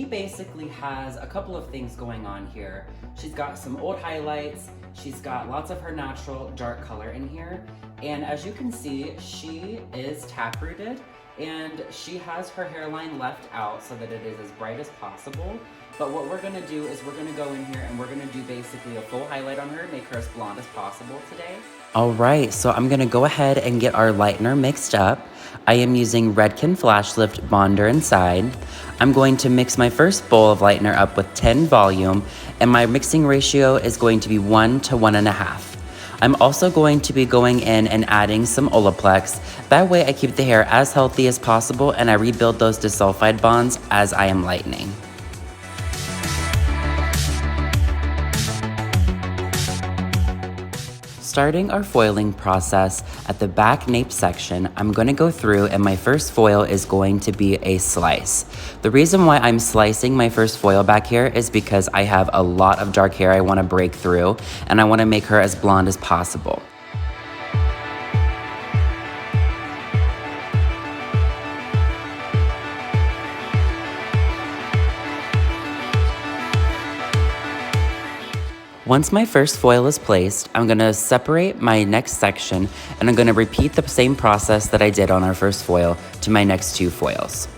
she basically has a couple of things going on here. She's got some old highlights, she's got lots of her natural dark color in here, and as you can see, she is taprooted, and she has her hairline left out so that it is as bright as possible. But what we're gonna do is we're gonna go in here and we're gonna do basically a full highlight on her, make her as blonde as possible today. All right, so I'm gonna go ahead and get our lightener mixed up. I am using Redken Flash Lift Bonder inside. I'm going to mix my first bowl of lightener up with 10 volume, and my mixing ratio is going to be 1 to 1.5. I'm also going to be going in and adding some Olaplex. That way I keep the hair as healthy as possible and I rebuild those disulfide bonds as I am lightening. Starting our foiling process at the back nape section, I'm going to go through and my first foil is going to be a slice. The reason why I'm slicing my first foil back here is because I have a lot of dark hair I want to break through and I want to make her as blonde as possible. Once my first foil is placed, I'm going to separate my next section and I'm going to repeat the same process that I did on our first foil to my next 2 foils.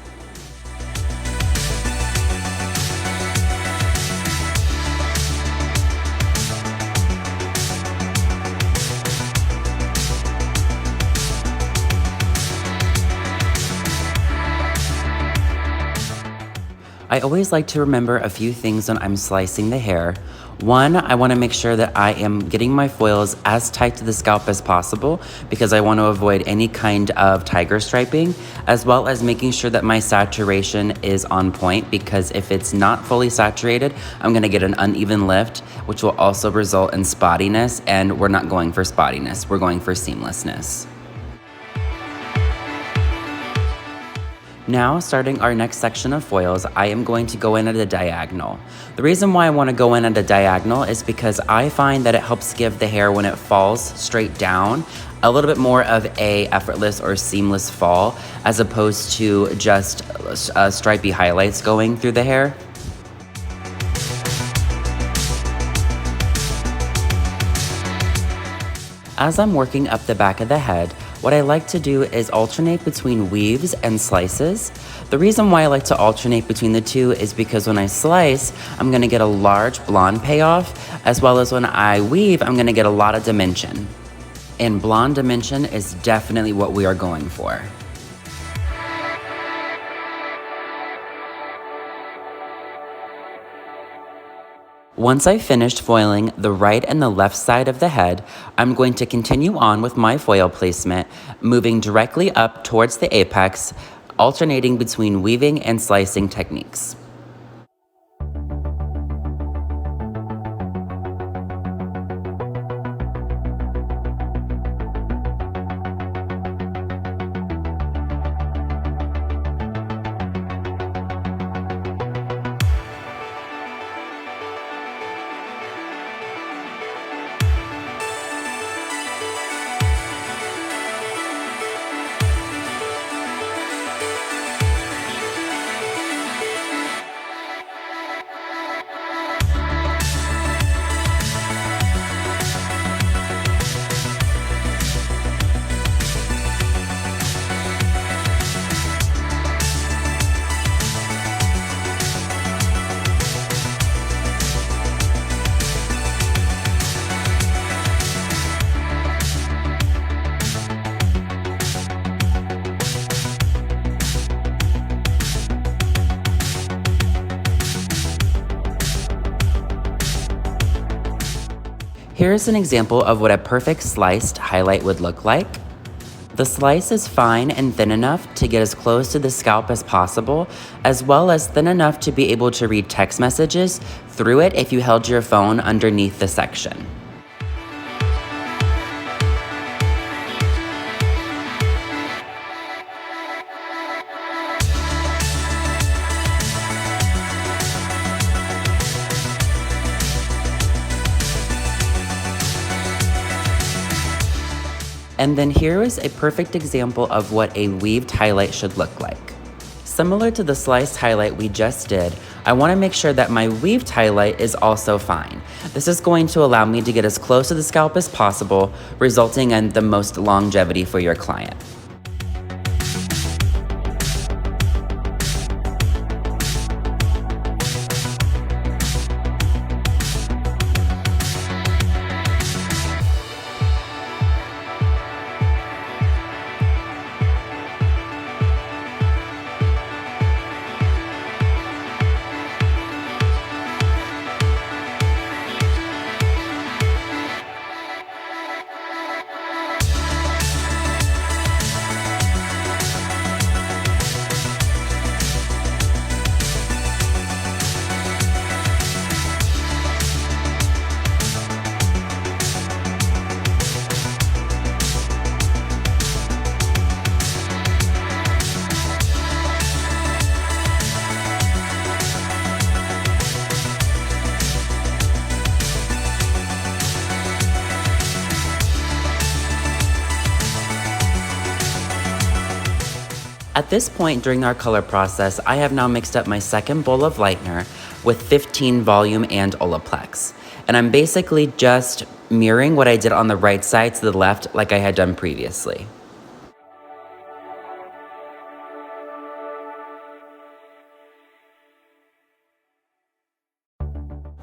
I always like to remember a few things when I'm slicing the hair. One, I want to make sure that I am getting my foils as tight to the scalp as possible because I want to avoid any kind of tiger striping, as well as making sure that my saturation is on point because if it's not fully saturated, I'm going to get an uneven lift, which will also result in spottiness, and we're not going for spottiness, we're going for seamlessness. Now, starting our next section of foils, I am going to go in at a diagonal. The reason why I want to go in at a diagonal is because I find that it helps give the hair, when it falls straight down, a little bit more of a effortless or seamless fall, as opposed to just stripy highlights going through the hair. As I'm working up the back of the head, what I like to do is alternate between weaves and slices. The reason why I like to alternate between the two is because when I slice, I'm gonna get a large blonde payoff, as well as when I weave, I'm gonna get a lot of dimension. And blonde dimension is definitely what we are going for. Once I've finished foiling the right and the left side of the head, I'm going to continue on with my foil placement, moving directly up towards the apex, alternating between weaving and slicing techniques. Here's an example of what a perfect sliced highlight would look like. The slice is fine and thin enough to get as close to the scalp as possible, as well as thin enough to be able to read text messages through it if you held your phone underneath the section. And then here is a perfect example of what a weaved highlight should look like. Similar to the sliced highlight we just did, I want to make sure that my weaved highlight is also fine. This is going to allow me to get as close to the scalp as possible, resulting in the most longevity for your client. At this point during our color process, I have now mixed up my second bowl of lightener with 15 volume and Olaplex. And I'm basically just mirroring what I did on the right side to the left like I had done previously.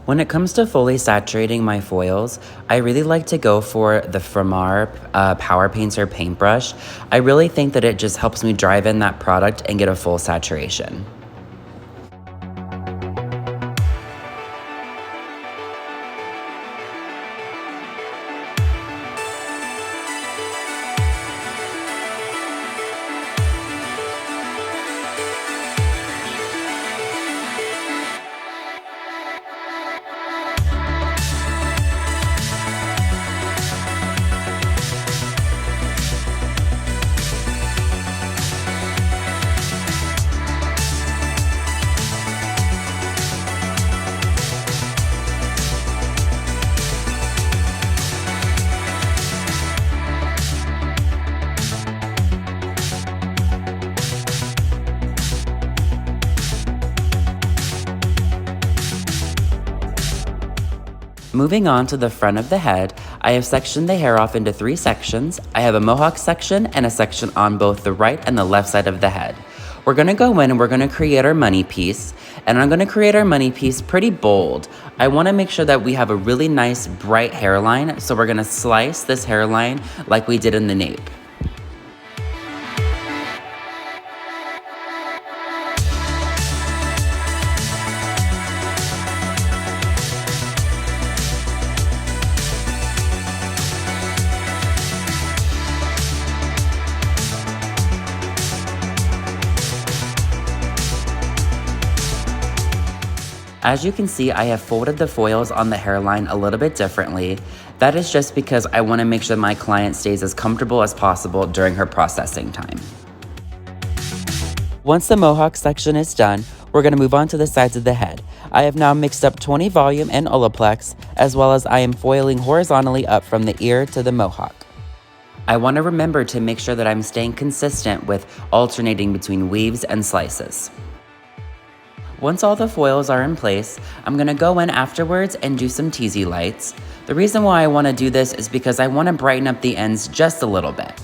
When it comes to fully saturating my foils, I really like to go for the Framar Power Painter paintbrush. I really think that it just helps me drive in that product and get a full saturation. Moving on to the front of the head, I have sectioned the hair off into 3 sections. I have a mohawk section and a section on both the right and the left side of the head. We're gonna go in and we're gonna create our money piece, and I'm gonna create our money piece pretty bold. I wanna make sure that we have a really nice bright hairline, so we're gonna slice this hairline like we did in the nape. As you can see, I have folded the foils on the hairline a little bit differently. That is just because I want to make sure my client stays as comfortable as possible during her processing time. Once the mohawk section is done, we're going to move on to the sides of the head. I have now mixed up 20 volume and Olaplex, as well as I am foiling horizontally up from the ear to the mohawk. I want to remember to make sure that I'm staying consistent with alternating between weaves and slices. Once all the foils are in place, I'm gonna go in afterwards and do some teasy lights. The reason why I wanna do this is because I wanna brighten up the ends just a little bit.